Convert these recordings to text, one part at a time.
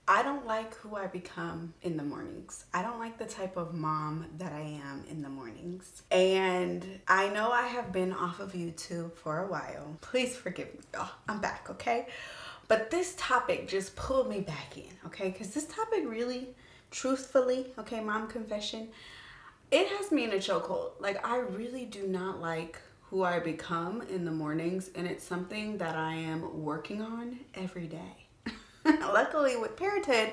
I don't like who I become in the mornings. I don't like the type of mom that I am in the mornings. And I know I have been off of YouTube for a while. Please forgive me, y'all. I'm back, okay? But this topic just pulled me back in, okay? Because this topic really, truthfully, okay, mom confession, it has me in a chokehold. Like, I really do not like who I become in the mornings, and it's something that I am working on every day. Luckily, with parenthood,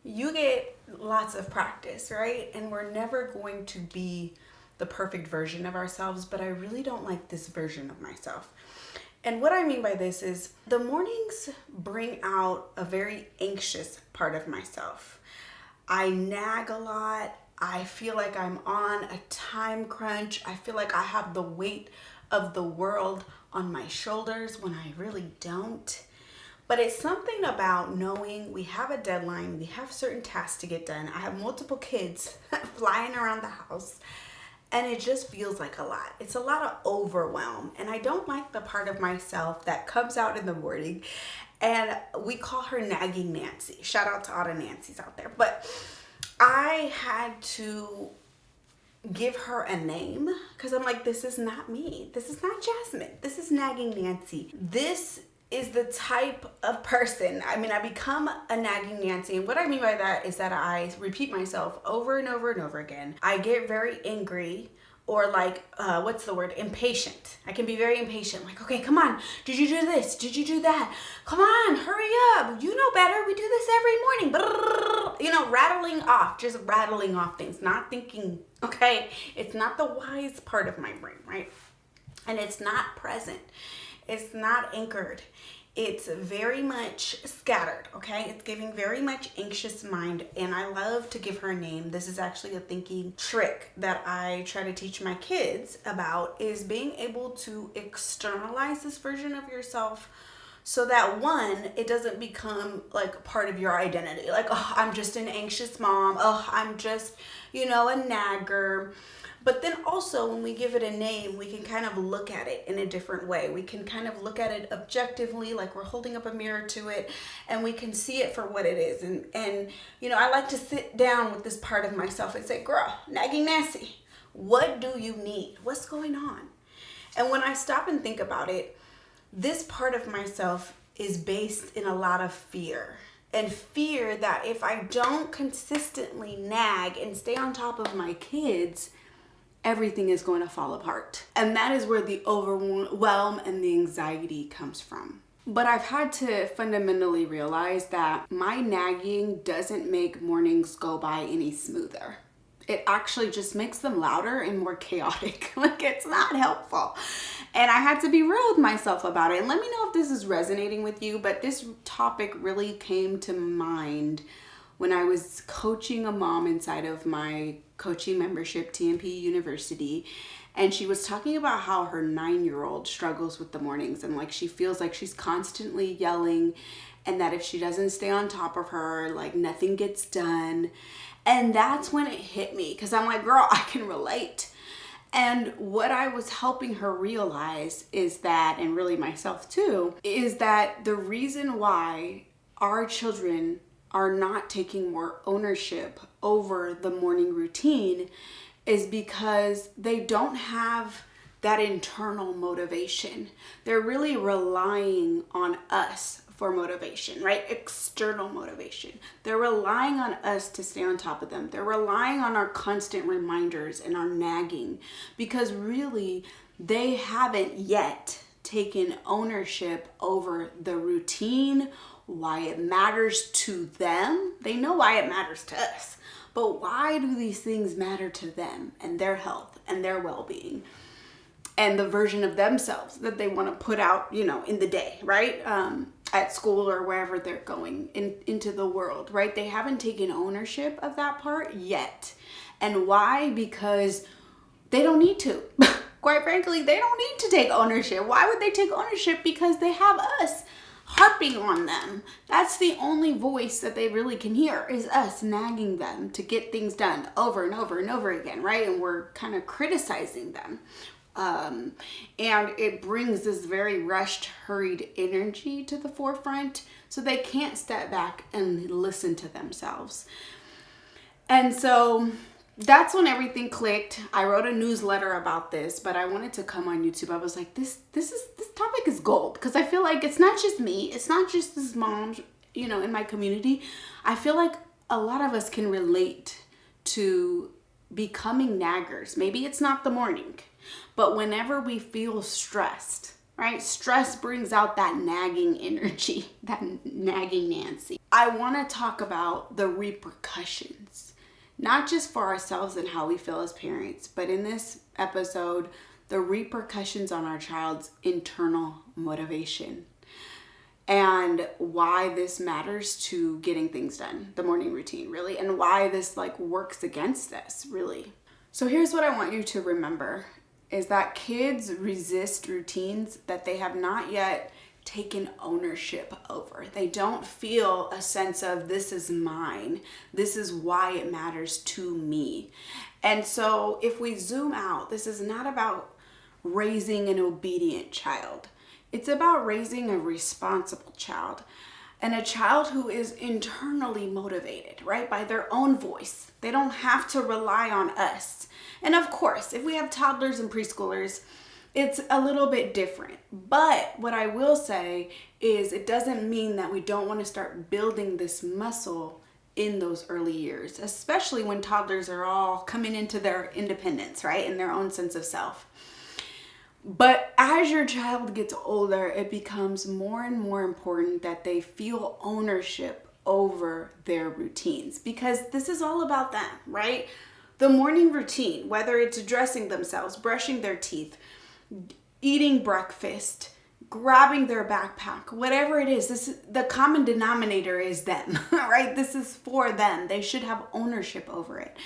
you get lots of practice, right? And we're never going to be the perfect version of ourselves, but I really don't like this version of myself. And what I mean by this is the mornings bring out a very anxious part of myself. I nag a lot. I feel like I'm on a time crunch. I feel like I have the weight of the world on my shoulders when I really don't. But it's something about knowing we have a deadline, we have certain tasks to get done. I have multiple kids flying around the house, and it just feels like a lot. It's a lot of overwhelm, and I don't like the part of myself that comes out in the morning, and we call her Nagging Nancy. Shout out to all the Nancys out there. But I had to give her a name because I'm like, this is not me. This is not Jasmine. This is Nagging Nancy. This is the type of person. I mean, I become a nagging Nancy. And what I mean by that is that I repeat myself over and over and over again. I get very angry or like, what's the word? Impatient. I can be very impatient. Like, okay, come on. Did you do this? Did you do that? Come on, hurry up. You know better. We do this every morning. You know, rattling off, just rattling off things, not thinking, okay? It's not the wise part of my brain, right? And it's not present. It's not anchored. It's very much scattered, okay? It's giving very much anxious mind, and I love to give her a name. This is actually a thinking trick that I try to teach my kids about, is being able to externalize this version of yourself so that one, it doesn't become like part of your identity. Like, oh, I'm just an anxious mom. Oh, I'm just, a nagger. But then also when we give it a name, we can kind of look at it in a different way. We can kind of look at it objectively, like we're holding up a mirror to it, and we can see it for what it is. And I like to sit down with this part of myself and say, girl, Nagging Nancy, what do you need? What's going on? And when I stop and think about it, this part of myself is based in a lot of fear. And fear that if I don't consistently nag and stay on top of my kids, everything is going to fall apart. And that is where the overwhelm and the anxiety comes from. But I've had to fundamentally realize that my nagging doesn't make mornings go by any smoother. It actually just makes them louder and more chaotic. Like, it's not helpful. And I had to be real with myself about it. And let me know if this is resonating with you, but this topic really came to mind when I was coaching a mom inside of my coaching membership, TMP University, and she was talking about how her 9-year-old struggles with the mornings, and like she feels like she's constantly yelling, and that if she doesn't stay on top of her, like nothing gets done. And that's when it hit me, because I'm like, girl, I can relate. And what I was helping her realize is that, and really myself too, is that the reason why our children are not taking more ownership over the morning routine is because they don't have that internal motivation. They're really relying on us for motivation, right? External motivation. They're relying on us to stay on top of them. They're relying on our constant reminders and our nagging, because really they haven't yet taken ownership over the routine, why it matters to them. They know why it matters to us, but why do these things matter to them and their health and their well-being and the version of themselves that they want to put out, in the day, right? At school or wherever they're going into the world, right? They haven't taken ownership of that part yet. And why? Because they don't need to. Quite frankly, they don't need to take ownership. Why would they take ownership? Because they have us harping on them. That's the only voice that they really can hear, is us nagging them to get things done over and over and over again, right? And we're kind of criticizing them. And it brings this very rushed, hurried energy to the forefront, so they can't step back and listen to themselves. And so that's when everything clicked. I wrote a newsletter about this, but I wanted to come on YouTube. I was like, this topic is gold, because I feel like it's not just me, it's not just this mom, in my community. I feel like a lot of us can relate to becoming naggers. Maybe it's not the morning, but whenever we feel stressed, right? Stress brings out that nagging energy, that nagging Nancy. I want to talk about the repercussions, not just for ourselves and how we feel as parents, but in this episode, the repercussions on our child's internal motivation and why this matters to getting things done, the morning routine, really, and why this works against us, really. So here's what I want you to remember, is that kids resist routines that they have not yet taken ownership over. They don't feel a sense of, this is mine, this is why it matters to me. And so if we zoom out, this is not about raising an obedient child. It's about raising a responsible child, and a child who is internally motivated, right, by their own voice. They don't have to rely on us. And of course, if we have toddlers and preschoolers, it's a little bit different. But what I will say is, it doesn't mean that we don't want to start building this muscle in those early years, especially when toddlers are all coming into their independence, right, and their own sense of self. But as your child gets older, it becomes more and more important that they feel ownership over their routines, because this is all about them, right? The morning routine, whether it's dressing themselves, brushing their teeth, eating breakfast, grabbing their backpack, whatever it is, the common denominator is them, right? This is for them. They should have ownership over it.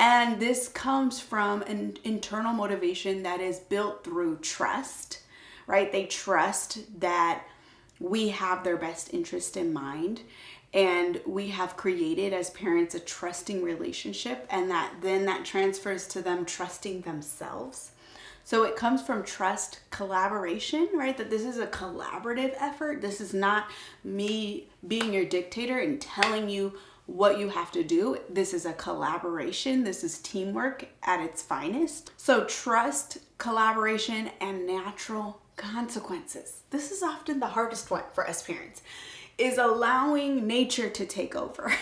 And this comes from an internal motivation that is built through trust, right? They trust that we have their best interest in mind, and we have created as parents a trusting relationship, and that transfers to them trusting themselves. So it comes from trust, collaboration, right? That this is a collaborative effort. This is not me being your dictator and telling you what you have to do. This is a collaboration. This is teamwork at its finest. So trust, collaboration, and natural consequences. This is often the hardest one for us parents, is allowing nature to take over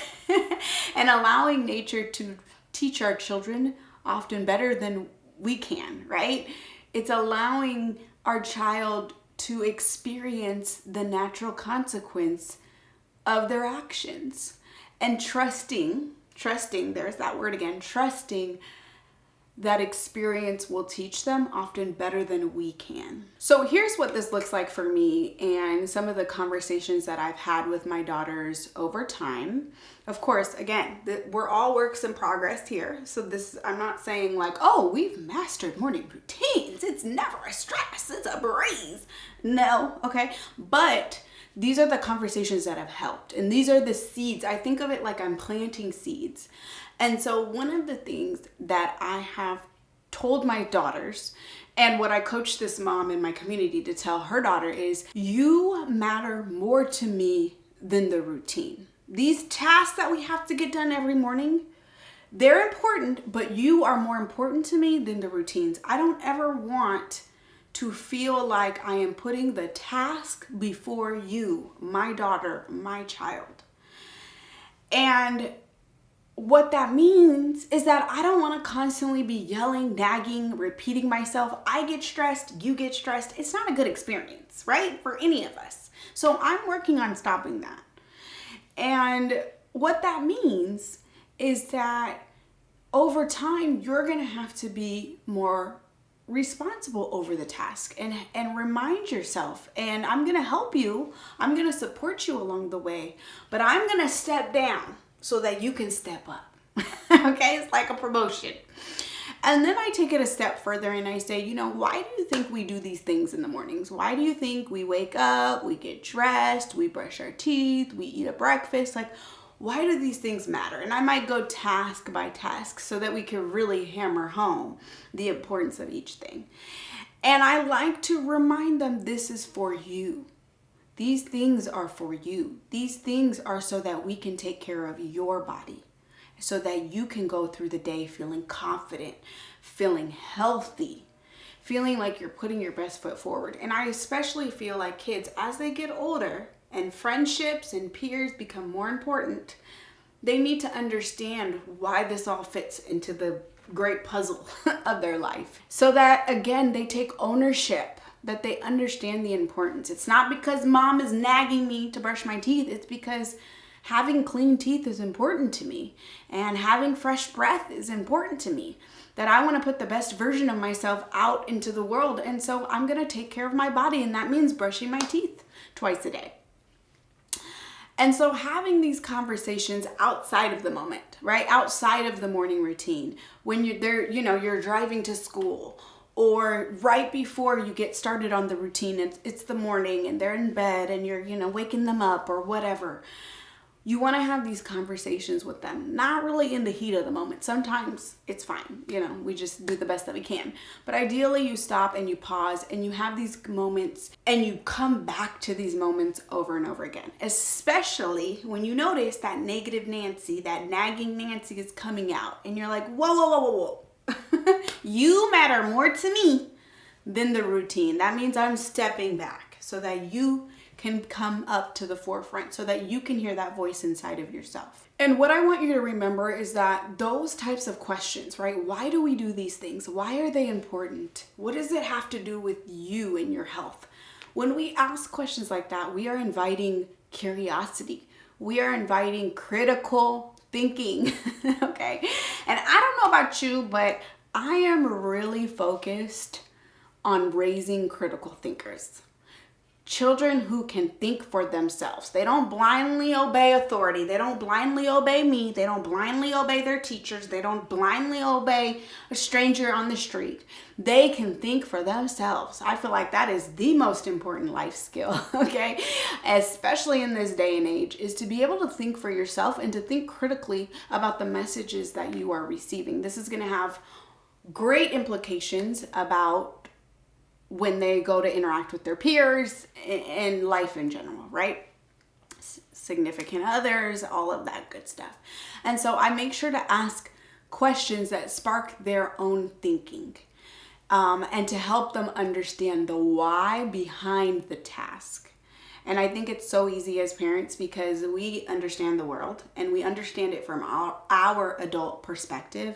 and allowing nature to teach our children often better than we can, right? It's allowing our child to experience the natural consequence of their actions. And trusting, there's that word again, trusting that experience will teach them often better than we can. So here's what this looks like for me and some of the conversations that I've had with my daughters over time. Of course, again, we're all works in progress here. So I'm not saying oh, we've mastered morning routines. It's never a stress, it's a breeze. No, okay? But these are the conversations that have helped. And these are the seeds. I think of it like I'm planting seeds. And so one of the things that I have told my daughters, and what I coach this mom in my community to tell her daughter, is, you matter more to me than the routine. These tasks that we have to get done every morning, they're important, but you are more important to me than the routines. I don't ever want to feel like I am putting the task before you, my daughter, my child. And what that means is that I don't want to constantly be yelling, nagging, repeating myself. I get stressed, you get stressed. It's not a good experience, right? For any of us. So I'm working on stopping that. And what that means is that over time, you're going to have to be more responsible over the task and remind yourself. And I'm going to help you. I'm going to support you along the way. But I'm going to step down so that you can step up. Okay? It's like a promotion. And then I take it a step further and I say, why do you think we do these things in the mornings? Why do you think we wake up, we get dressed, we brush our teeth, we eat a breakfast? why do these things matter? And I might go task by task so that we can really hammer home the importance of each thing. And I like to remind them, this is for you. These things are for you. These things are so that we can take care of your body, so that you can go through the day feeling confident, feeling healthy, feeling like you're putting your best foot forward. And I especially feel like kids, as they get older and friendships and peers become more important, they need to understand why this all fits into the great puzzle of their life. So that, again, they take ownership, that they understand the importance. It's not because mom is nagging me to brush my teeth. It's because having clean teeth is important to me, and having fresh breath is important to me, that I want to put the best version of myself out into the world. And so I'm going to take care of my body, and that means brushing my teeth twice a day. And so having these conversations outside of the moment, right? Outside of the morning routine, when you're there, you're driving to school, or right before you get started on the routine, it's the morning and they're in bed and you're, waking them up or whatever. You want to have these conversations with them, not really in the heat of the moment. Sometimes it's fine. We just do the best that we can. But ideally you stop and you pause and you have these moments and you come back to these moments over and over again, especially when you notice that negative Nancy, that nagging Nancy is coming out and you're like, whoa, whoa, whoa, whoa, whoa. You matter more to me than the routine. That means I'm stepping back so that you can come up to the forefront, so that you can hear that voice inside of yourself. And what I want you to remember is that those types of questions, right? Why do we do these things? Why are they important? What does it have to do with you and your health? When we ask questions like that, we are inviting curiosity. We are inviting critical thinking, okay? And I don't know about you, but I am really focused on raising critical thinkers. Children who can think for themselves. They don't blindly obey authority. They don't blindly obey me. They don't blindly obey their teachers. They don't blindly obey a stranger on the street. They can think for themselves. I feel like that is the most important life skill, okay? Especially in this day and age, is to be able to think for yourself and to think critically about the messages that you are receiving. This is going to have great implications about when they go to interact with their peers and life in general, right? Significant others, all of that good stuff. And so I make sure to ask questions that spark their own thinking, and to help them understand the why behind the task. And I think it's so easy as parents because we understand the world and we understand it from our adult perspective,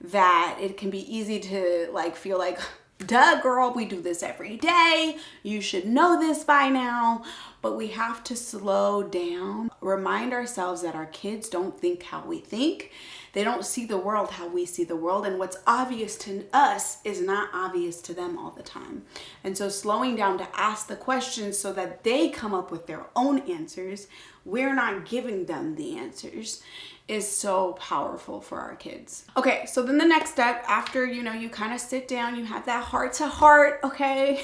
that it can be easy to feel like, duh, girl, we do this every day. You should know this by now. But we have to slow down, remind ourselves that our kids don't think how we think. They don't see the world how we see the world. And what's obvious to us is not obvious to them all the time. And so slowing down to ask the questions so that they come up with their own answers, we're not giving them the answers, is so powerful for our kids. Okay, so then the next step after, you kind of sit down, you have that heart to heart, okay?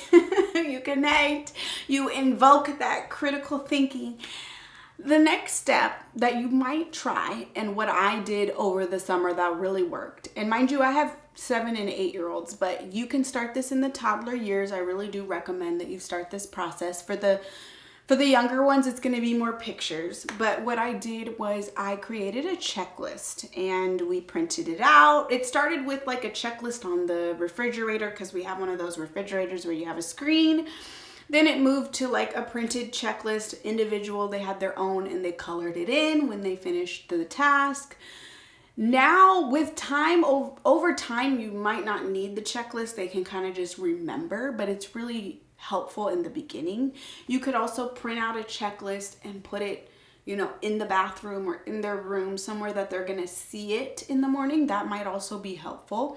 You connect, you invoke that critical thinking. The next step that you might try, and what I did over the summer that really worked, and mind you, I have 7 and 8-year-olds, but you can start this in the toddler years. I really do recommend that you start this process. For the younger ones, it's going to be more pictures. But what I did was I created a checklist and we printed it out. It started with a checklist on the refrigerator because we have one of those refrigerators where you have a screen. Then it moved to a printed checklist, individual. They had their own and they colored it in when they finished the task. Now with time, over time, you might not need the checklist. They can kind of just remember, but it's really helpful in the beginning. You could also print out a checklist and put it, in the bathroom or in their room, somewhere that they're going to see it in the morning. That might also be helpful.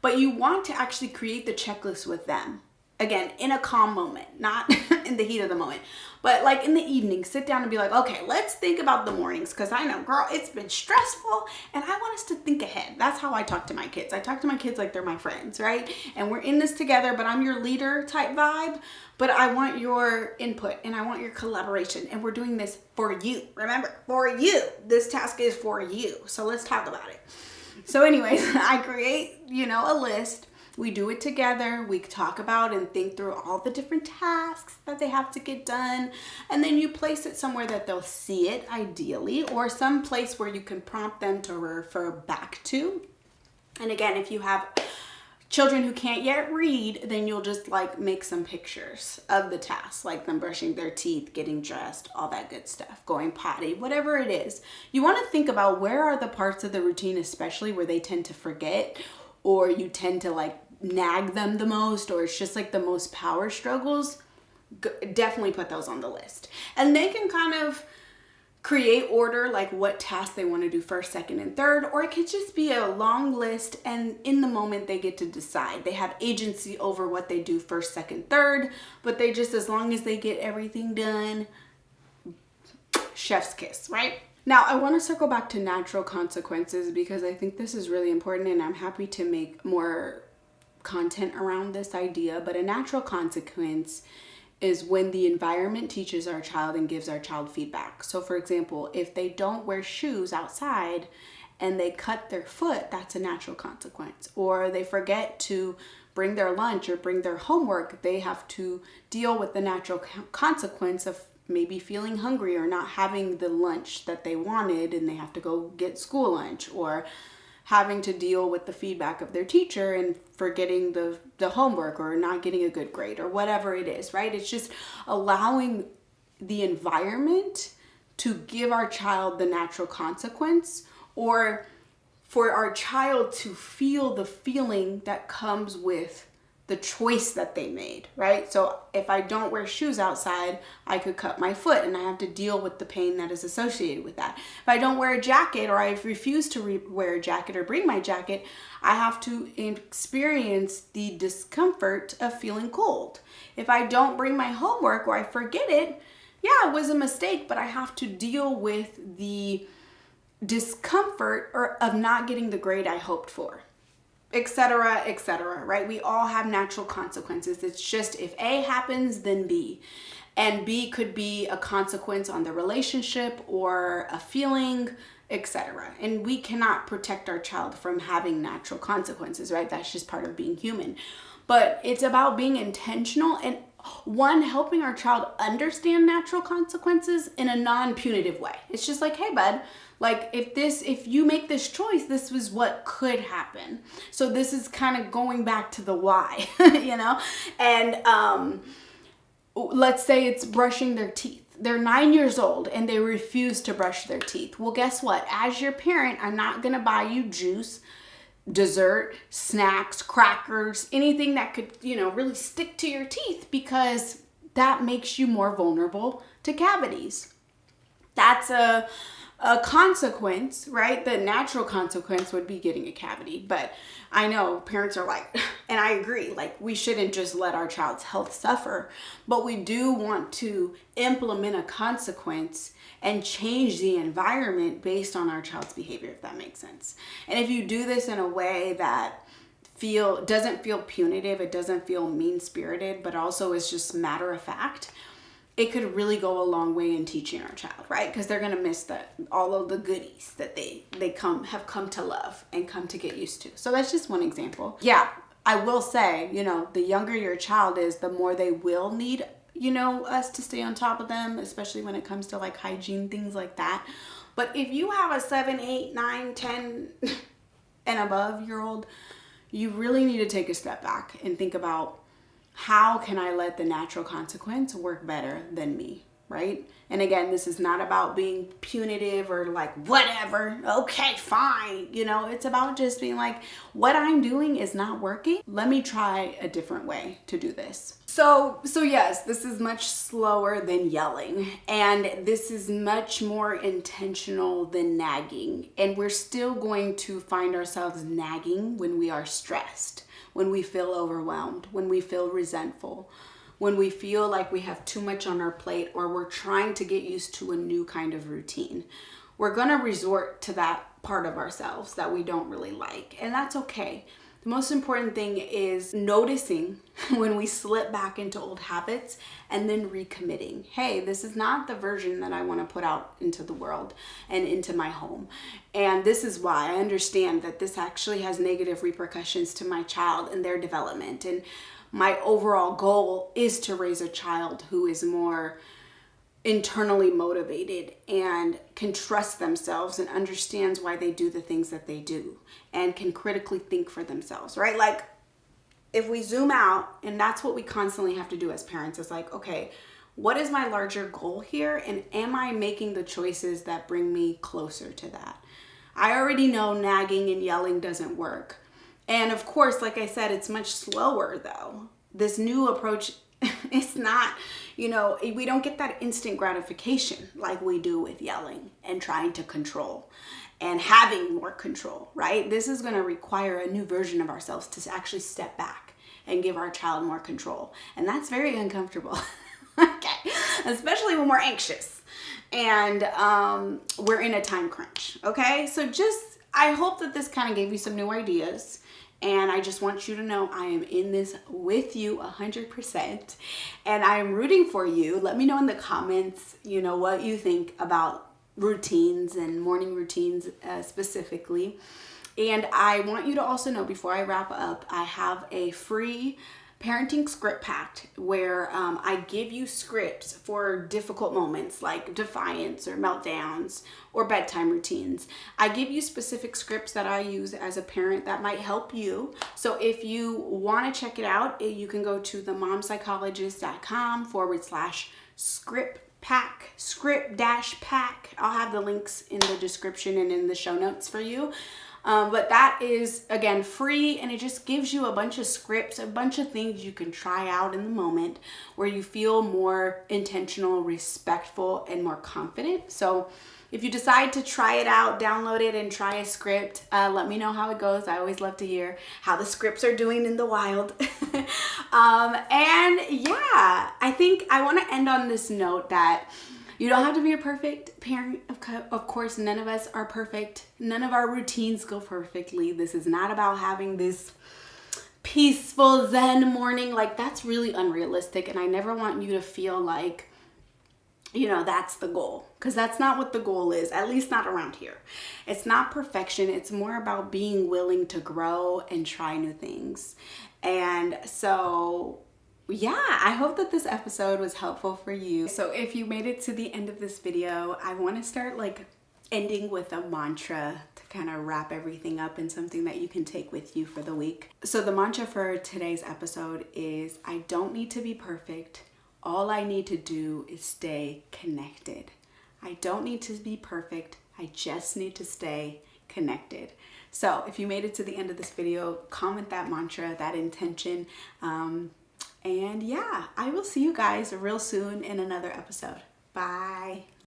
But you want to actually create the checklist with them. Again, in a calm moment, not in the heat of the moment, but like in the evening, sit down and be like, okay, let's think about the mornings. Cause I know, girl, it's been stressful and I want us to think ahead. That's how I talk to my kids. I talk to my kids like they're my friends, right? And we're in this together, but I'm your leader type vibe, but I want your input and I want your collaboration. And we're doing this for you. Remember, for you. This task is for you. So let's talk about it. So anyways, I create, a list. We do it together. We talk about and think through all the different tasks that they have to get done. And then you place it somewhere that they'll see it ideally, or some place where you can prompt them to refer back to. And again, if you have children who can't yet read, then you'll just like make some pictures of the tasks, like them brushing their teeth, getting dressed, all that good stuff, going potty, whatever it is. You want to think about where are the parts of the routine, especially where they tend to forget, or you tend to like nag them the most, or it's just like the most power struggles. Definitely put those on the list. And they can kind of create order, like what tasks they want to do first, second, and third, or it could just be a long list, and in the moment they get to decide. They have agency over what they do first, second, third, but they just, as long as they get everything done, chef's kiss, right? Now, I want to circle back to natural consequences because I think this is really important, and I'm happy to make more content around this idea. But a natural consequence is when the environment teaches our child and gives our child feedback. So for example, if they don't wear shoes outside and they cut their foot, that's a natural consequence. Or they forget to bring their lunch or bring their homework, they have to deal with the natural consequence of maybe feeling hungry or not having the lunch that they wanted, and they have to go get school lunch, or having to deal with the feedback of their teacher and forgetting the homework or not getting a good grade or whatever it is, right? It's just allowing the environment to give our child the natural consequence, or for our child to feel the feeling that comes with the choice that they made, right? So if I don't wear shoes outside, I could cut my foot and I have to deal with the pain that is associated with that. If I don't wear a jacket, or I refuse to wear a jacket or bring my jacket, I have to experience the discomfort of feeling cold. If I don't bring my homework or I forget it, yeah, it was a mistake, but I have to deal with the discomfort of not getting the grade I hoped for, etc., etc., right? We all have natural consequences. It's just if A happens, then B. And B could be a consequence on the relationship or a feeling, etc. And we cannot protect our child from having natural consequences, right? That's just part of being human. But it's about being intentional and helping our child understand natural consequences in a non-punitive way. It's just like, hey, bud, like if you make this choice, this was what could happen. So this is kind of going back to the why, And let's say it's brushing their teeth. They're 9 years old and they refuse to brush their teeth. Well, guess what? As your parent, I'm not going to buy you juice, dessert, snacks, crackers, anything that could, really stick to your teeth, because that makes you more vulnerable to cavities. That's a consequence, right? The natural consequence would be getting a cavity. But I know parents are like, and I agree, like we shouldn't just let our child's health suffer, but we do want to implement a consequence and change the environment based on our child's behavior, if that makes sense. And if you do this in a way that doesn't feel punitive, it doesn't feel mean-spirited, but also is just matter of fact, it could really go a long way in teaching our child, right? Because they're going to miss all of the goodies that they have come to love and come to get used to. So that's just one example. Yeah, I will say, the younger your child is, the more they will need us to stay on top of them, especially when it comes to like hygiene, things like that. But if you have a 7, 8, 9, 10 and above year old, you really need to take a step back and think about, how can I let the natural consequence work better than me? right? And again, this is not about being punitive or like, whatever, okay, fine. You know, it's about just being like, what I'm doing is not working. Let me try a different way to do this. So yes, this is much slower than yelling, and this is much more intentional than nagging. And we're still going to find ourselves nagging when we are stressed, when we feel overwhelmed, when we feel resentful, when we feel like we have too much on our plate, or we're trying to get used to a new kind of routine. We're gonna resort to that part of ourselves that we don't really like, and that's okay. The most important thing is noticing when we slip back into old habits and then recommitting. Hey, this is not the version that I want to put out into the world and into my home. And this is why I understand that this actually has negative repercussions to my child and their development. And my overall goal is to raise a child who is more internally motivated and can trust themselves and understands why they do the things that they do and can critically think for themselves, right? Like, if we zoom out, and that's what we constantly have to do as parents, is like, okay, what is my larger goal here? And am I making the choices that bring me closer to that? I already know nagging and yelling doesn't work. And of course, like I said, it's much slower though. This new approach, it's not, you know, we don't get that instant gratification like we do with yelling and trying to control and having more control, right? This is going to require a new version of ourselves to actually step back and give our child more control. And that's very uncomfortable, okay? Especially when we're anxious and we're in a time crunch, okay? So I hope that this kind of gave you some new ideas. And I just want you to know I am in this with you 100%. And I am rooting for you. Let me know in the comments, you know, what you think about routines and morning routines specifically. And I want you to also know, before I wrap up, I have a free parenting script pack where I give you scripts for difficult moments like defiance or meltdowns or bedtime routines. I give you specific scripts that I use as a parent that might help you. So if you want to check it out, you can go to themomspsychologist.com/script-pack. I'll have the links in the description and in the show notes for you. But that is, again, free, and it just gives you a bunch of scripts, a bunch of things you can try out in the moment where you feel more intentional, respectful, and more confident. So if you decide to try it out, download it and try a script, let me know how it goes. I always love to hear how the scripts are doing in the wild. And yeah, I think I want to end on this note that you don't have to be a perfect parent. Of course, none of us are perfect. None of our routines go perfectly. This is not about having this peaceful Zen morning. Like, that's really unrealistic. And I never want you to feel like, you know, that's the goal. Because that's not what the goal is, at least not around here. It's not perfection. It's more about being willing to grow and try new things. And so yeah, I hope that this episode was helpful for you. So if you made it to the end of this video, I want to start like ending with a mantra to kind of wrap everything up in something that you can take with you for the week. So the mantra for today's episode is, I don't need to be perfect. All I need to do is stay connected. I don't need to be perfect. I just need to stay connected. So if you made it to the end of this video, comment that mantra, that intention. And yeah, I will see you guys real soon in another episode. Bye.